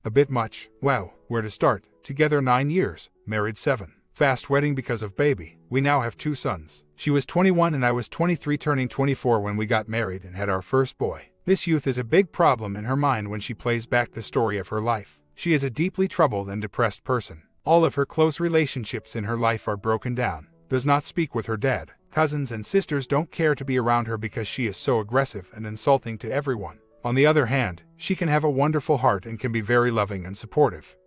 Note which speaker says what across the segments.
Speaker 1: A bit much. Wow, where to start? Together 9 years, married 7. Fast wedding because of baby. We now have 2 sons. She was 21 and I was 23 turning 24 when we got married and had our first boy. This youth is a big problem in her mind when she plays back the story of her life. She is a deeply troubled and depressed person. All of her close relationships in her life are broken down. Does not speak with her dad. Cousins and sisters don't care to be around her because she is so aggressive and insulting to everyone. On the other hand, she can have a wonderful heart and can be very loving and supportive.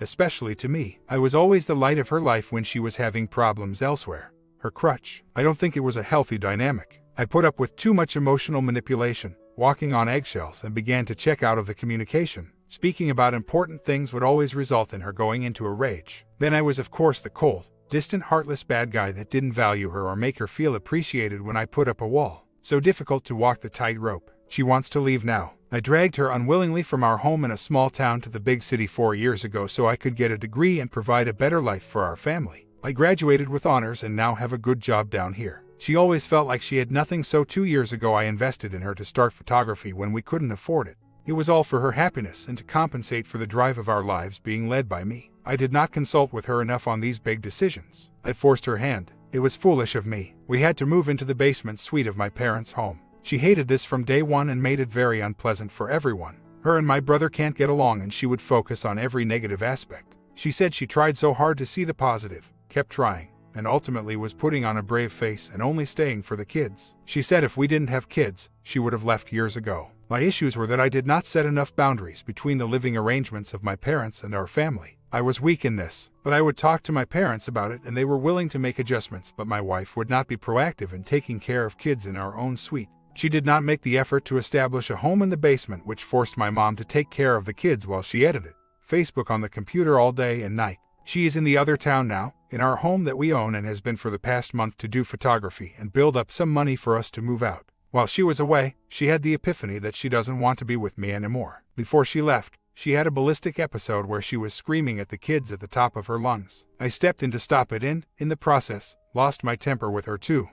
Speaker 1: Especially to me. I was always the light of her life when she was having problems elsewhere. Her crutch. I don't think it was a healthy dynamic. I put up with too much emotional manipulation, walking on eggshells, and began to check out of the communication. Speaking about important things would always result in her going into a rage. Then I was of course the cold, distant, heartless bad guy that didn't value her or make her feel appreciated when I put up a wall. So difficult to walk the tightrope. She wants to leave now. I dragged her unwillingly from our home in a small town to the big city 4 years ago so I could get a degree and provide a better life for our family. I graduated with honors and now have a good job down here. She always felt like she had nothing, so 2 years ago I invested in her to start photography when we couldn't afford it. It was all for her happiness and to compensate for the drive of our lives being led by me. I did not consult with her enough on these big decisions. I forced her hand. It was foolish of me. We had to move into the basement suite of my parents' home. She hated this from day one and made it very unpleasant for everyone. Her and my brother can't get along and she would focus on every negative aspect. She said she tried so hard to see the positive, kept trying, and ultimately was putting on a brave face and only staying for the kids. She said if we didn't have kids, she would have left years ago. My issues were that I did not set enough boundaries between the living arrangements of my parents and our family. I was weak in this, but I would talk to my parents about it and they were willing to make adjustments, but my wife would not be proactive in taking care of kids in our own suite. She did not make the effort to establish a home in the basement, which forced my mom to take care of the kids while she edited Facebook on the computer all day and night. She is in the other town now, in our home that we own, and has been for the past month to do photography and build up some money for us to move out. While she was away, she had the epiphany that she doesn't want to be with me anymore. Before she left, she had a ballistic episode where she was screaming at the kids at the top of her lungs. I stepped in to stop it and, in the process, lost my temper with her too,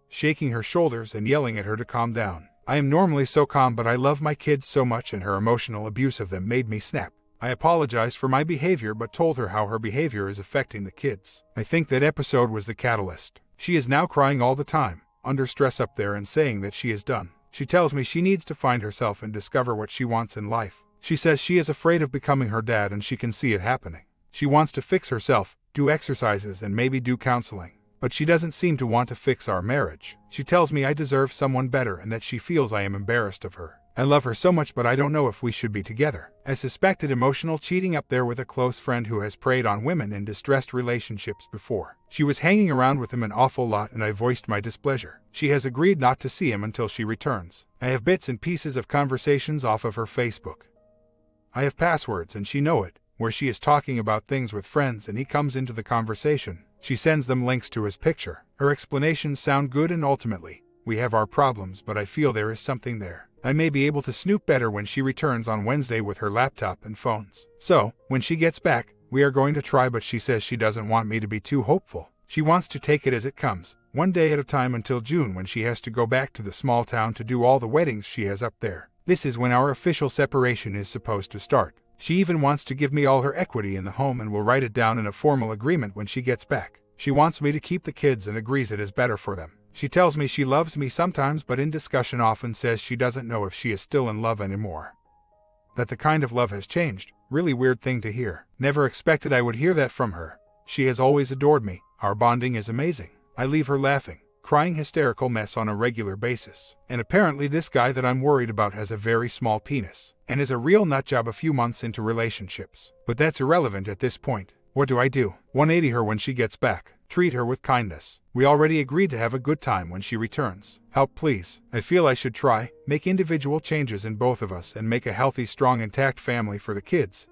Speaker 1: shaking her shoulders and yelling at her to calm down. I am normally so calm, but I love my kids so much and her emotional abuse of them made me snap. I apologized for my behavior but told her how her behavior is affecting the kids. I think that episode was the catalyst. She is now crying all the time, under stress up there, and saying that she is done. She tells me she needs to find herself and discover what she wants in life. She says she is afraid of becoming her dad and she can see it happening. She wants to fix herself, do exercises and maybe do counseling. But she doesn't seem to want to fix our marriage. She tells me I deserve someone better and that she feels I am embarrassed of her. I love her so much, but I don't know if we should be together. I suspected emotional cheating up there with a close friend who has preyed on women in distressed relationships before. She was hanging around with him an awful lot and I voiced my displeasure. She has agreed not to see him until she returns. I have bits and pieces of conversations off of her Facebook. I have passwords and she know it, where she is talking about things with friends and he comes into the conversation. She sends them links to his picture. Her explanations sound good and ultimately, we have our problems, but I feel there is something there. I may be able to snoop better when she returns on Wednesday with her laptop and phones. So, when she gets back, we are going to try, but she says she doesn't want me to be too hopeful. She wants to take it as it comes, one day at a time until June when she has to go back to the small town to do all the weddings she has up there. This is when our official separation is supposed to start. She even wants to give me all her equity in the home and will write it down in a formal agreement when she gets back. She wants me to keep the kids and agrees it is better for them. She tells me she loves me sometimes, but in discussion often says she doesn't know if she is still in love anymore. That the kind of love has changed. Really weird thing to hear. Never expected I would hear that from her. She has always adored me. Our bonding is amazing. I leave her laughing, crying hysterical mess on a regular basis. And apparently this guy that I'm worried about has a very small penis and is a real nutjob a few months into relationships. But that's irrelevant at this point. What do I do? 180 her when she gets back. Treat her with kindness. We already agreed to have a good time when she returns. Help please. I feel I should try, make individual changes in both of us and make a healthy, strong, intact family for the kids.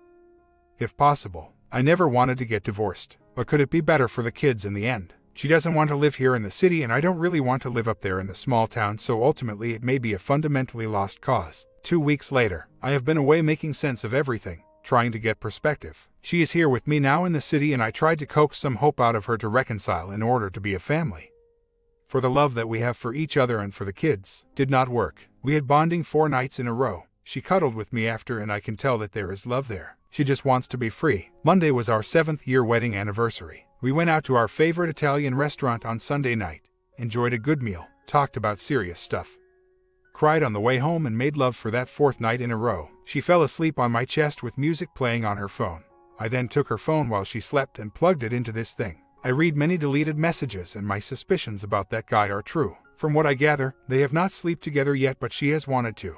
Speaker 1: If possible. I never wanted to get divorced. But could it be better for the kids in the end? She doesn't want to live here in the city and I don't really want to live up there in the small town, so ultimately it may be a fundamentally lost cause. 2 weeks later, I have been away making sense of everything, trying to get perspective. She is here with me now in the city and I tried to coax some hope out of her to reconcile in order to be a family. For the love that we have for each other and for the kids. Did not work. We had bonding 4 nights in a row. She cuddled with me after and I can tell that there is love there. She just wants to be free. Monday was our 7th-year wedding anniversary. We went out to our favorite Italian restaurant on Sunday night, enjoyed a good meal, talked about serious stuff. Cried on the way home and made love for that 4th night in a row. She fell asleep on my chest with music playing on her phone. I then took her phone while she slept and plugged it into this thing. I read many deleted messages and my suspicions about that guy are true. From what I gather, they have not slept together yet, but she has wanted to.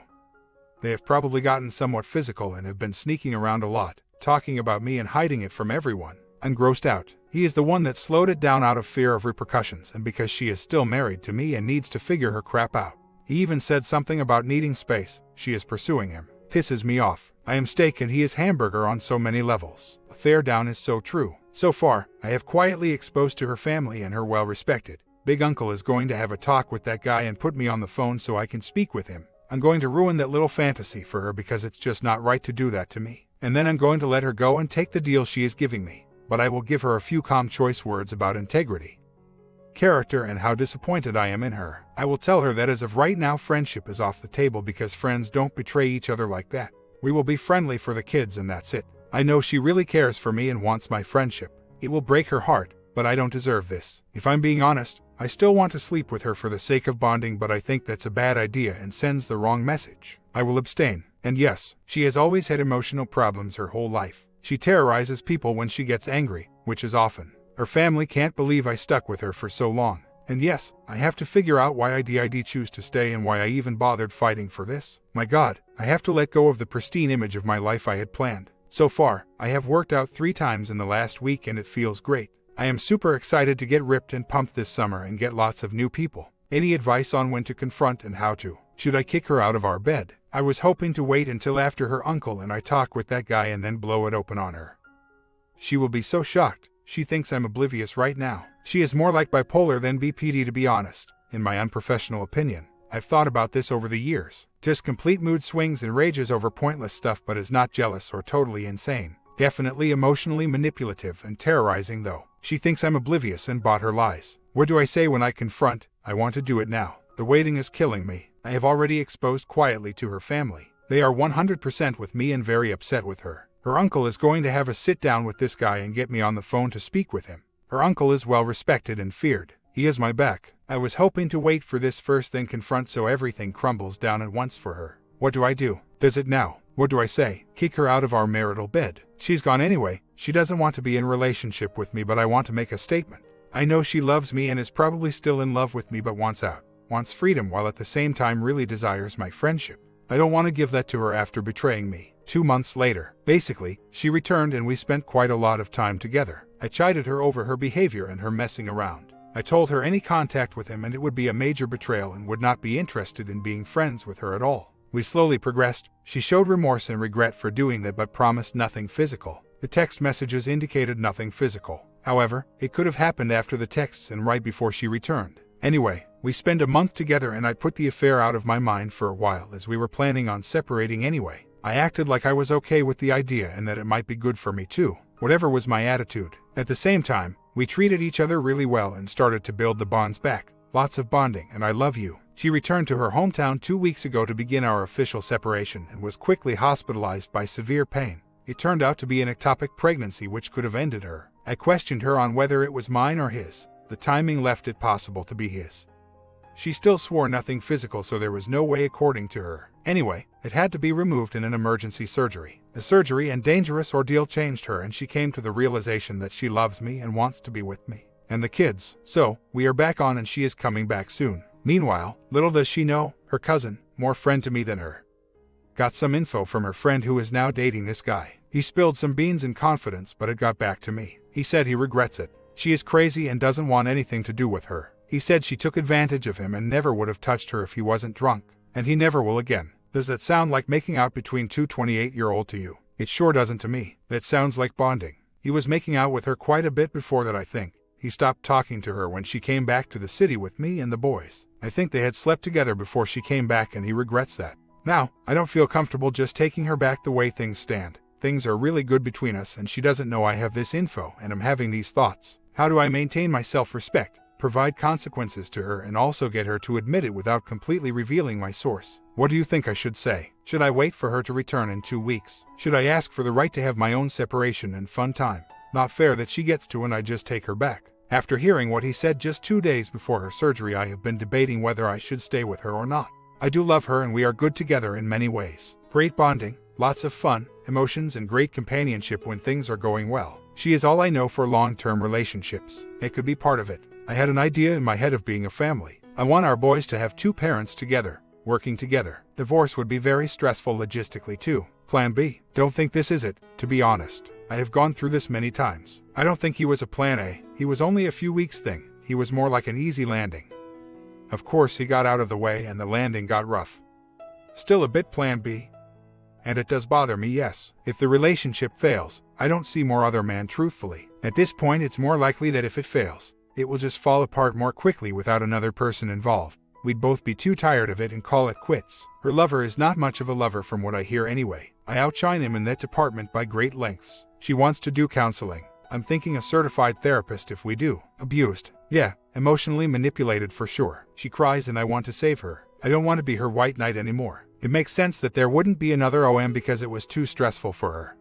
Speaker 1: They have probably gotten somewhat physical and have been sneaking around a lot, talking about me and hiding it from everyone. I'm grossed out. He is the one that slowed it down out of fear of repercussions and because she is still married to me and needs to figure her crap out. He even said something about needing space. She is pursuing him. Pisses me off. I am steak and he is hamburger on so many levels. A tear down is so true. So far, I have quietly exposed to her family and her well-respected big uncle is going to have a talk with that guy and put me on the phone so I can speak with him. I'm going to ruin that little fantasy for her because it's just not right to do that to me. And then I'm going to let her go and take the deal she is giving me. But I will give her a few calm choice words about integrity, character, and how disappointed I am in her. I will tell her that as of right now friendship is off the table because friends don't betray each other like that. We will be friendly for the kids and that's it. I know she really cares for me and wants my friendship. It will break her heart, but I don't deserve this. If I'm being honest, I still want to sleep with her for the sake of bonding, but I think that's a bad idea and sends the wrong message. I will abstain. And yes, she has always had emotional problems her whole life. She terrorizes people when she gets angry, which is often. Her family can't believe I stuck with her for so long. And yes, I have to figure out why I did choose to stay and why I even bothered fighting for this. My God, I have to let go of the pristine image of my life I had planned. So far, I have worked out 3 times in the last week and it feels great. I am super excited to get ripped and pumped this summer and get lots of new people. Any advice on when to confront and how to? Should I kick her out of our bed? I was hoping to wait until after her uncle and I talk with that guy and then blow it open on her. She will be so shocked. She thinks I'm oblivious right now. She is more like bipolar than BPD, to be honest, in my unprofessional opinion. I've thought about this over the years. Just complete mood swings and rages over pointless stuff, but is not jealous or totally insane. Definitely emotionally manipulative and terrorizing though. She thinks I'm oblivious and bought her lies. What do I say when I confront? I want to do it now. The waiting is killing me. I have already exposed quietly to her family. They are 100% with me and very upset with her. Her uncle is going to have a sit down with this guy and get me on the phone to speak with him. Her uncle is well respected and feared. He has my back. I was hoping to wait for this first, then confront so everything crumbles down at once for her. What do I do? Does it now? What do I say? Kick her out of our marital bed? She's gone anyway. She doesn't want to be in relationship with me, but I want to make a statement. I know she loves me and is probably still in love with me, but wants out. Wants freedom while at the same time really desires my friendship. I don't want to give that to her after betraying me. 2 months later, basically, she returned and we spent quite a lot of time together. I chided her over her behavior and her messing around. I told her any contact with him and it would be a major betrayal and would not be interested in being friends with her at all. We slowly progressed. She showed remorse and regret for doing that but promised nothing physical. The text messages indicated nothing physical. However, it could have happened after the texts and right before she returned. Anyway, we spent a month together and I put the affair out of my mind for a while as we were planning on separating anyway. I acted like I was okay with the idea and that it might be good for me too. Whatever was my attitude. At the same time, we treated each other really well and started to build the bonds back. Lots of bonding and I love you. She returned to her hometown 2 weeks ago to begin our official separation and was quickly hospitalized by severe pain. It turned out to be an ectopic pregnancy which could have ended her. I questioned her on whether it was mine or his. The timing left it possible to be his. She still swore nothing physical, so there was no way according to her. Anyway, it had to be removed in an emergency surgery. The surgery and dangerous ordeal changed her and she came to the realization that she loves me and wants to be with me. And the kids. So, we are back on and she is coming back soon. Meanwhile, little does she know, her cousin, more friend to me than her, got some info from her friend who is now dating this guy. He spilled some beans in confidence, but it got back to me. He said he regrets it. She is crazy and doesn't want anything to do with her. He said she took advantage of him and never would have touched her if he wasn't drunk. And he never will again. Does that sound like making out between two 28-year-olds to you? It sure doesn't to me. That sounds like bonding. He was making out with her quite a bit before that, I think. He stopped talking to her when she came back to the city with me and the boys. I think they had slept together before she came back and he regrets that. Now, I don't feel comfortable just taking her back the way things stand. Things are really good between us and she doesn't know I have this info and I'm having these thoughts. How do I maintain my self-respect? provide consequences to her, and also get her to admit it without completely revealing my source. What do you think I should say? Should I wait for her to return in 2 weeks? Should I ask for the right to have my own separation and fun time? Not fair that she gets to and I just take her back. After hearing what he said just 2 days before her surgery, I have been debating whether I should stay with her or not. I do love her and we are good together in many ways. Great bonding, lots of fun, emotions, and great companionship when things are going well. She is all I know for long-term relationships. It could be part of it. I had an idea in my head of being a family. I want our boys to have 2 parents together, working together. Divorce would be very stressful logistically too. Plan B. Don't think this is it, to be honest. I have gone through this many times. I don't think he was a plan A. He was only a few weeks thing. He was more like an easy landing. Of course he got out of the way and the landing got rough. Still a bit plan B. And it does bother me, yes. If the relationship fails, I don't see more other man truthfully. At this point it's more likely that if it fails, it will just fall apart more quickly without another person involved. We'd both be too tired of it and call it quits. Her lover is not much of a lover from what I hear anyway. I outshine him in that department by great lengths. She wants to do counseling. I'm thinking a certified therapist if we do. Abused. Yeah, emotionally manipulated for sure. She cries and I want to save her. I don't want to be her white knight anymore. It makes sense that there wouldn't be another OM because it was too stressful for her.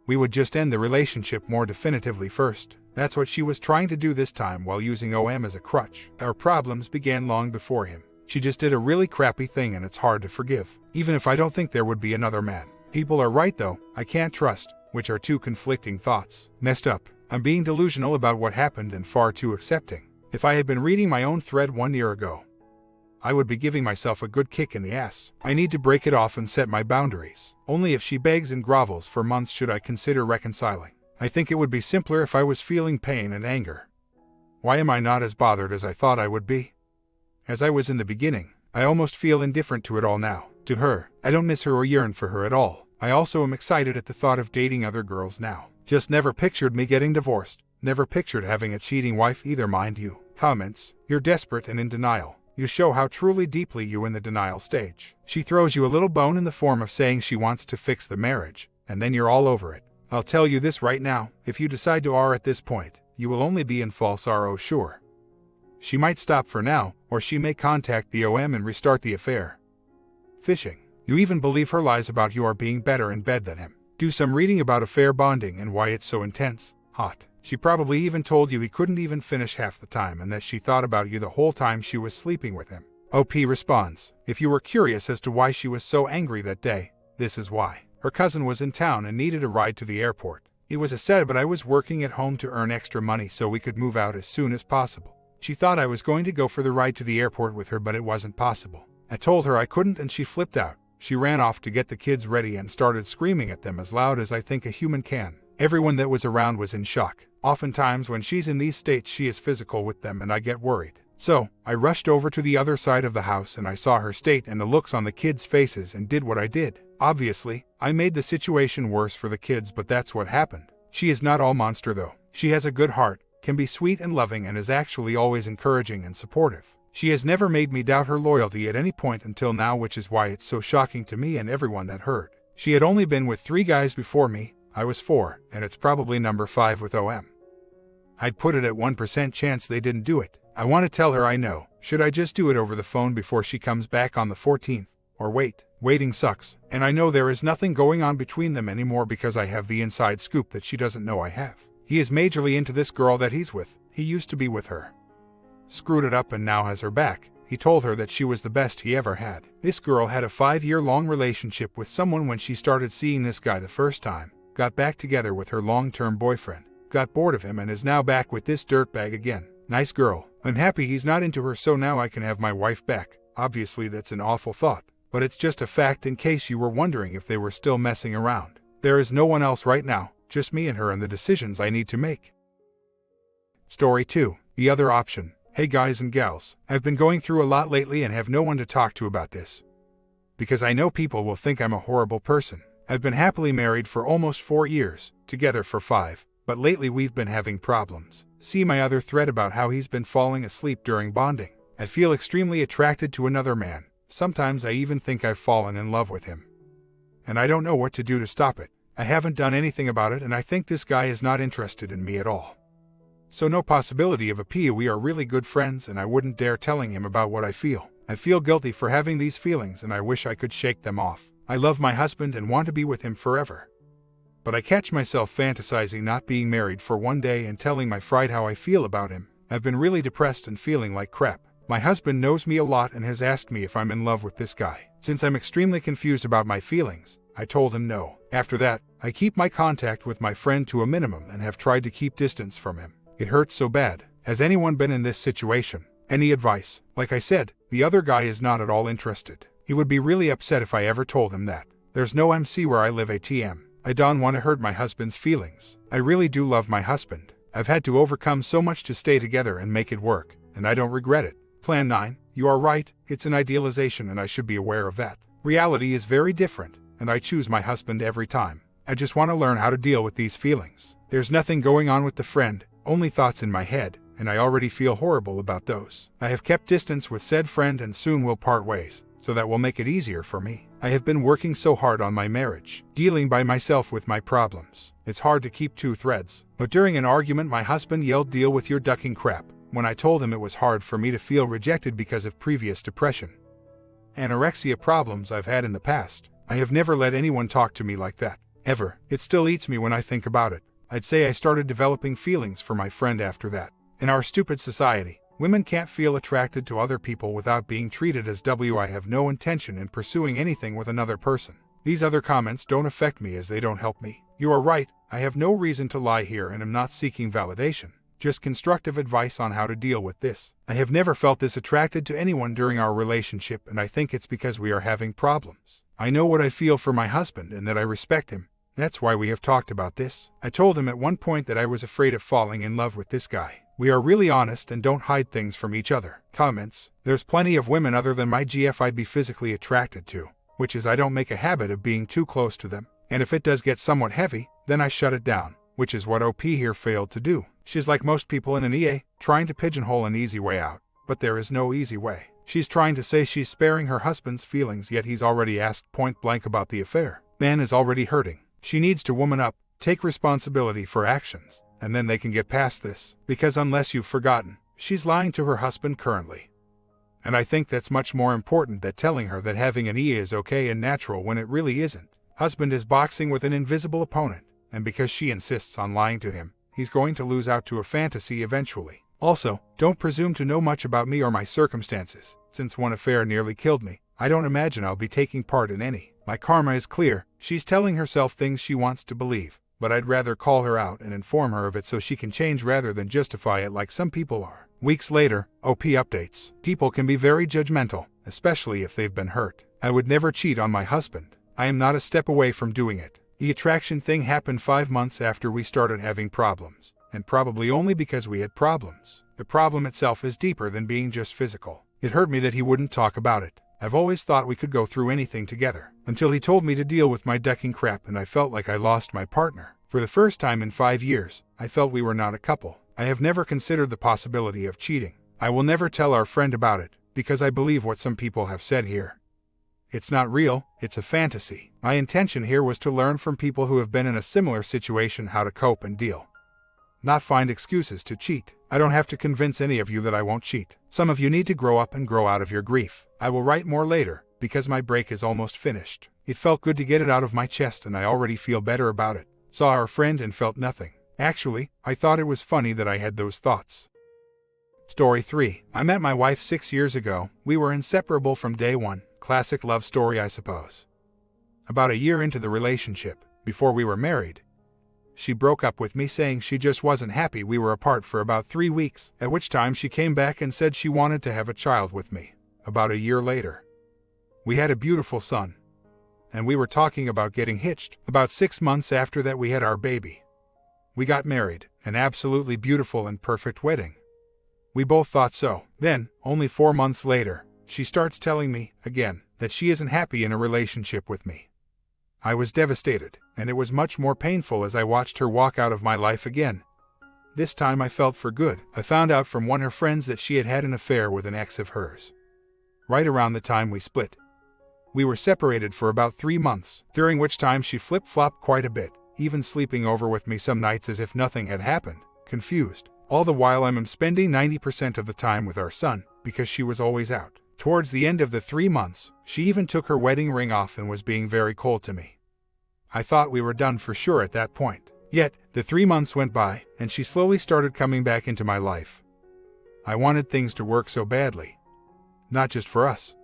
Speaker 1: We would just end the relationship more definitively first. That's what she was trying to do this time while using OM as a crutch. Our problems began long before him. She just did a really crappy thing and it's hard to forgive, even if I don't think there would be another man. People are right though, I can't trust, which are 2 conflicting thoughts. Messed up. I'm being delusional about what happened and far too accepting. If I had been reading my own thread 1 year ago, I would be giving myself a good kick in the ass. I need to break it off and set my boundaries. Only if she begs and grovels for months should I consider reconciling. I think it would be simpler if I was feeling pain and anger. Why am I not as bothered as I thought I would be? As I was in the beginning, I almost feel indifferent to it all now. To her, I don't miss her or yearn for her at all. I also am excited at the thought of dating other girls now. Just never pictured me getting divorced. Never pictured having a cheating wife either, mind you. Comments. You're desperate and in denial. You show how truly deeply you in the denial stage. She throws you a little bone in the form of saying she wants to fix the marriage, and then you're all over it. I'll tell you this right now, if you decide to R at this point, you will only be in false RO sure. She might stop for now, or she may contact the OM and restart the affair. Fishing. You even believe her lies about you are being better in bed than him. Do some reading about affair bonding and why it's so intense. Hot. She probably even told you he couldn't even finish half the time and that she thought about you the whole time she was sleeping with him. OP responds, if you were curious as to why she was so angry that day, this is why. Her cousin was in town and needed a ride to the airport. It was a set, but I was working at home to earn extra money so we could move out as soon as possible. She thought I was going to go for the ride to the airport with her, but it wasn't possible. I told her I couldn't and she flipped out. She ran off to get the kids ready and started screaming at them as loud as I think a human can. Everyone that was around was in shock. Oftentimes when she's in these states she is physical with them and I get worried. So, I rushed over to the other side of the house and I saw her state and the looks on the kids' faces and did what I did. Obviously, I made the situation worse for the kids, but that's what happened. She is not all monster though. She has a good heart, can be sweet and loving, and is actually always encouraging and supportive. She has never made me doubt her loyalty at any point until now, which is why it's so shocking to me and everyone that heard. She had only been with 3 guys before me. I was 4, and it's probably number 5 with OM. I'd put it at 1% chance they didn't do it. I want to tell her I know. Should I just do it over the phone before she comes back on the 14th? Or wait? Waiting sucks. And I know there is nothing going on between them anymore because I have the inside scoop that she doesn't know I have. He is majorly into this girl that he's with. He used to be with her. Screwed it up and now has her back. He told her that she was the best he ever had. This girl had a 5-year-long relationship with someone when she started seeing this guy the first time. Got back together with her long-term boyfriend. Got bored of him and is now back with this dirtbag again. Nice girl. I'm happy he's not into her, so now I can have my wife back. Obviously that's an awful thought, but it's just a fact in case you were wondering if they were still messing around. There is no one else right now, just me and her and the decisions I need to make. Story 2. The other option. Hey guys and gals, I've been going through a lot lately and have no one to talk to about this. Because I know people will think I'm a horrible person. I've been happily married for almost 4 years, together for 5, but lately we've been having problems. See my other thread about how he's been falling asleep during bonding. I feel extremely attracted to another man. Sometimes I even think I've fallen in love with him. And I don't know what to do to stop it. I haven't done anything about it and I think this guy is not interested in me at all. so no possibility of a P. We are really good friends and I wouldn't dare telling him about what I feel. I feel guilty for having these feelings and I wish I could shake them off. I love my husband and want to be with him forever. But I catch myself fantasizing not being married for one day and telling my friend how I feel about him. I've been really depressed and feeling like crap. My husband knows me a lot and has asked me if I'm in love with this guy. Since I'm extremely confused about my feelings, I told him no. After that, I keep my contact with my friend to a minimum and have tried to keep distance from him. It hurts so bad. Has anyone been in this situation? Any advice? Like I said, the other guy is not at all interested. He would be really upset if I ever told him that. There's no MC where I live ATM. I don't want to hurt my husband's feelings. I really do love my husband. I've had to overcome so much to stay together and make it work, and I don't regret it. Plan 9. You are right, it's an idealization and I should be aware of that. Reality is very different, and I choose my husband every time. I just want to learn how to deal with these feelings. There's nothing going on with the friend, only thoughts in my head, and I already feel horrible about those. I have kept distance with said friend and soon will part ways, so that will make it easier for me. I have been working so hard on my marriage, dealing by myself with my problems. It's hard to keep two threads. But during an argument my husband yelled, "Deal with your ducking crap," when I told him it was hard for me to feel rejected because of previous depression, anorexia problems I've had in the past. I have never let anyone talk to me like that, ever. It still eats me when I think about it. I'd say I started developing feelings for my friend after that. In our stupid society, women can't feel attracted to other people without being treated as W. I have no intention in pursuing anything with another person. These other comments don't affect me as they don't help me. You are right, I have no reason to lie here and am not seeking validation. Just constructive advice on how to deal with this. I have never felt this attracted to anyone during our relationship and I think it's because we are having problems. I know what I feel for my husband and that I respect him. That's why we have talked about this. I told him at one point that I was afraid of falling in love with this guy. We are really honest and don't hide things from each other. Comments. There's plenty of women other than my GF I'd be physically attracted to, which is I don't make a habit of being too close to them. And if it does get somewhat heavy, then I shut it down, which is what OP here failed to do. She's like most people in an EA, trying to pigeonhole an easy way out. But there is no easy way. She's trying to say she's sparing her husband's feelings, yet he's already asked point blank about the affair. Man is already hurting. She needs to woman up, take responsibility for actions, and then they can get past this. Because unless you've forgotten, she's lying to her husband currently. And I think that's much more important than telling her that having an EA is okay and natural when it really isn't. Husband is boxing with an invisible opponent, and because she insists on lying to him, he's going to lose out to a fantasy eventually. Also, don't presume to know much about me or my circumstances. Since one affair nearly killed me, I don't imagine I'll be taking part in any. My karma is clear. She's telling herself things she wants to believe, but I'd rather call her out and inform her of it so she can change rather than justify it like some people are. Weeks later, OP updates. People can be very judgmental, especially if they've been hurt. I would never cheat on my husband. I am not a step away from doing it. The attraction thing happened 5 months after we started having problems, and probably only because we had problems. The problem itself is deeper than being just physical. It hurt me that he wouldn't talk about it. I've always thought we could go through anything together, until he told me to deal with my ducking crap and I felt like I lost my partner. For the first time in 5 years, I felt we were not a couple. I have never considered the possibility of cheating. I will never tell our friend about it, because I believe what some people have said here. It's not real, it's a fantasy. My intention here was to learn from people who have been in a similar situation how to cope and deal. Not find excuses to cheat. I don't have to convince any of you that I won't cheat. Some of you need to grow up and grow out of your grief. I will write more later, because my break is almost finished. It felt good to get it out of my chest and I already feel better about it. Saw our friend and felt nothing. Actually, I thought it was funny that I had those thoughts. Story 3. I met my wife 6 years ago. We were inseparable from day one. Classic love story, I suppose. About a year into the relationship, before we were married, she broke up with me saying she just wasn't happy. We were apart for about 3 weeks, at which time she came back and said she wanted to have a child with me. About a year later, we had a beautiful son, and we were talking about getting hitched. About 6 months after that we had our baby. We got married, an absolutely beautiful and perfect wedding. We both thought so. Then, only 4 months later, she starts telling me, again, that she isn't happy in a relationship with me. I was devastated, and it was much more painful as I watched her walk out of my life again. This time I felt for good. I found out from one of her friends that she had had an affair with an ex of hers. Right around the time we split. We were separated for about 3 months, during which time she flip-flopped quite a bit, even sleeping over with me some nights as if nothing had happened. Confused. All the while I'm spending 90% of the time with our son, because she was always out. Towards the end of the 3 months, she even took her wedding ring off and was being very cold to me. I thought we were done for sure at that point. Yet, the 3 months went by, and she slowly started coming back into my life. I wanted things to work so badly. Not just for us,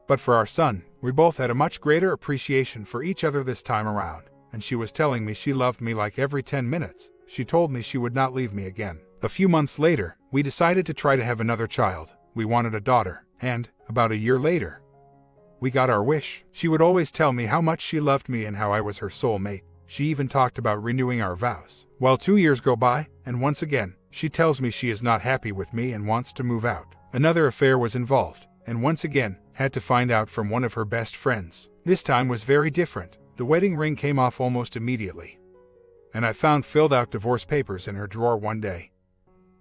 Speaker 1: but for our son. We both had a much greater appreciation for each other this time around, and she was telling me she loved me like every 10 minutes. She told me she would not leave me again. A few months later, we decided to try to have another child. We wanted a daughter, and, about a year later, we got our wish. She would always tell me how much she loved me and how I was her soulmate. She even talked about renewing our vows. Well, 2 years go by, and once again, she tells me she is not happy with me and wants to move out. Another affair was involved, and once again, had to find out from one of her best friends. This time was very different. The wedding ring came off almost immediately, and I found filled out divorce papers in her drawer one day.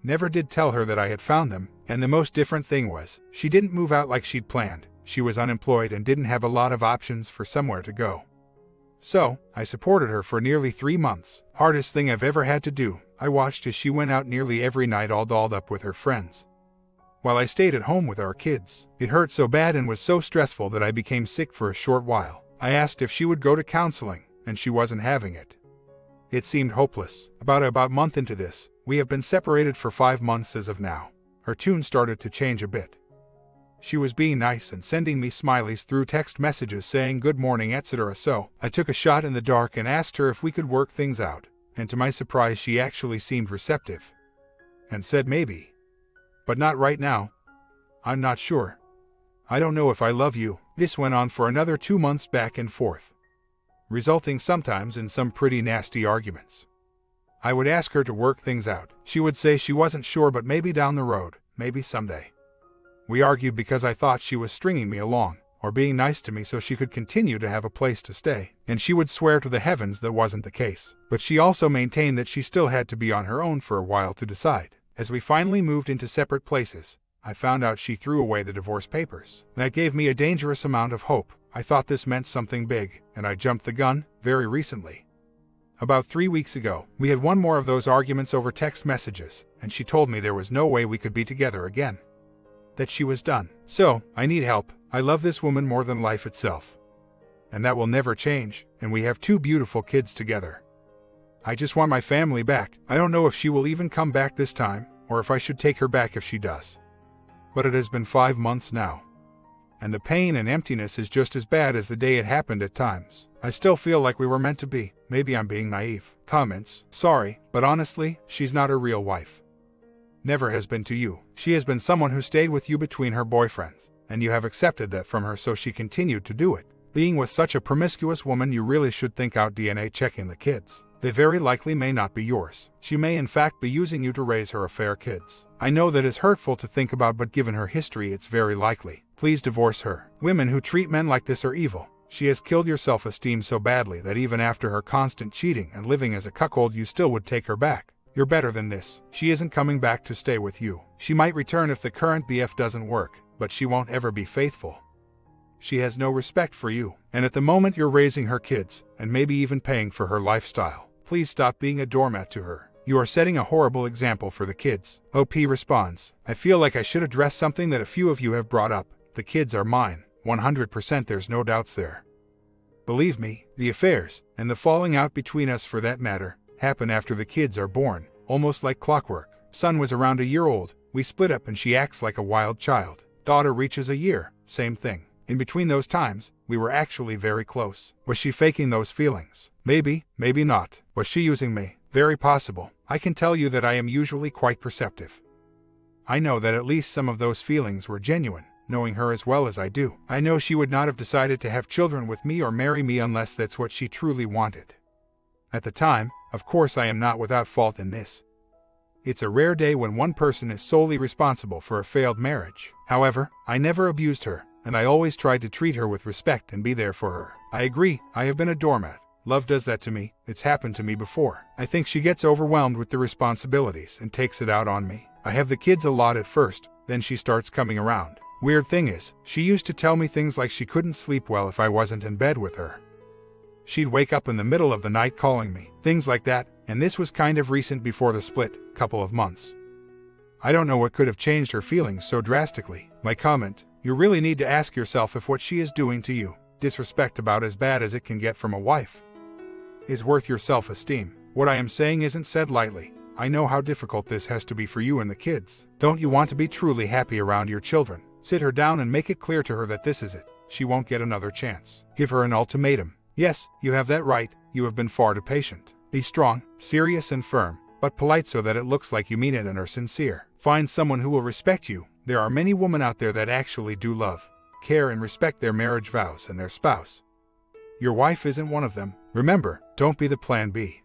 Speaker 1: Never did tell her that I had found them, and the most different thing was, she didn't move out like she'd planned. She was unemployed and didn't have a lot of options for somewhere to go. So, I supported her for nearly 3 months. Hardest thing I've ever had to do. I watched as she went out nearly every night all dolled up with her friends, while I stayed at home with our kids. It hurt so bad and was so stressful that I became sick for a short while. I asked if she would go to counseling, and she wasn't having it. It seemed hopeless. About a month into this, we have been separated for 5 months as of now. Her tune started to change a bit. She was being nice and sending me smileys through text messages saying good morning, etc. So, I took a shot in the dark and asked her if we could work things out, and to my surprise she actually seemed receptive, and said maybe, but not right now. I'm not sure. I don't know if I love you. This went on for another 2 months back and forth, resulting sometimes in some pretty nasty arguments. I would ask her to work things out. She would say she wasn't sure, but maybe down the road, maybe someday. We argued because I thought she was stringing me along, or being nice to me so she could continue to have a place to stay, and she would swear to the heavens that wasn't the case. But she also maintained that she still had to be on her own for a while to decide. As we finally moved into separate places, I found out she threw away the divorce papers. That gave me a dangerous amount of hope. I thought this meant something big, and I jumped the gun very recently. About 3 weeks ago, we had one more of those arguments over text messages, and she told me there was no way we could be together again, that she was done. So, I need help. I love this woman more than life itself, and that will never change, and we have 2 beautiful kids together. I just want my family back. I don't know if she will even come back this time, or if I should take her back if she does. But it has been 5 months now, and the pain and emptiness is just as bad as the day it happened at times. I still feel like we were meant to be. Maybe I'm being naive. Comments. Sorry, but honestly, she's not a real wife. Never has been to you. She has been someone who stayed with you between her boyfriends, and you have accepted that from her, so she continued to do it. Being with such a promiscuous woman, you really should think out DNA checking the kids. They very likely may not be yours. She may in fact be using you to raise her affair kids. I know that is hurtful to think about, but given her history, it's very likely. Please divorce her. Women who treat men like this are evil. She has killed your self-esteem so badly that even after her constant cheating and living as a cuckold, you still would take her back. You're better than this. She isn't coming back to stay with you. She might return if the current BF doesn't work, but she won't ever be faithful. She has no respect for you, and at the moment you're raising her kids, and maybe even paying for her lifestyle. Please stop being a doormat to her. You are setting a horrible example for the kids. OP responds, I feel like I should address something that a few of you have brought up. The kids are mine. 100%, there's no doubts there. Believe me, the affairs, and the falling out between us for that matter, happen after the kids are born, almost like clockwork. Son was around a year old. We split up and she acts like a wild child. Daughter reaches a year. Same thing. In between those times, we were actually very close. Was she faking those feelings? Maybe, maybe not. Was she using me? Very possible. I can tell you that I am usually quite perceptive. I know that at least some of those feelings were genuine, knowing her as well as I do. I know she would not have decided to have children with me or marry me unless that's what she truly wanted. At the time, of course, I am not without fault in this. It's a rare day when one person is solely responsible for a failed marriage. However, I never abused her, and I always tried to treat her with respect and be there for her. I agree, I have been a doormat. Love does that to me. It's happened to me before. I think she gets overwhelmed with the responsibilities and takes it out on me. I have the kids a lot at first, then she starts coming around. Weird thing is, she used to tell me things like she couldn't sleep well if I wasn't in bed with her. She'd wake up in the middle of the night calling me, things like that, and this was kind of recent before the split, couple of months. I don't know what could have changed her feelings so drastically. My comment, you really need to ask yourself if what she is doing to you, disrespect about as bad as it can get from a wife, is worth your self-esteem. What I am saying isn't said lightly. I know how difficult this has to be for you and the kids. Don't you want to be truly happy around your children? Sit her down and make it clear to her that this is it. She won't get another chance. Give her an ultimatum. Yes, you have that right. You have been far too patient. Be strong, serious and firm, but polite so that it looks like you mean it and are sincere. Find someone who will respect you. There are many women out there that actually do love, care and respect their marriage vows and their spouse. Your wife isn't one of them. Remember, don't be the plan B.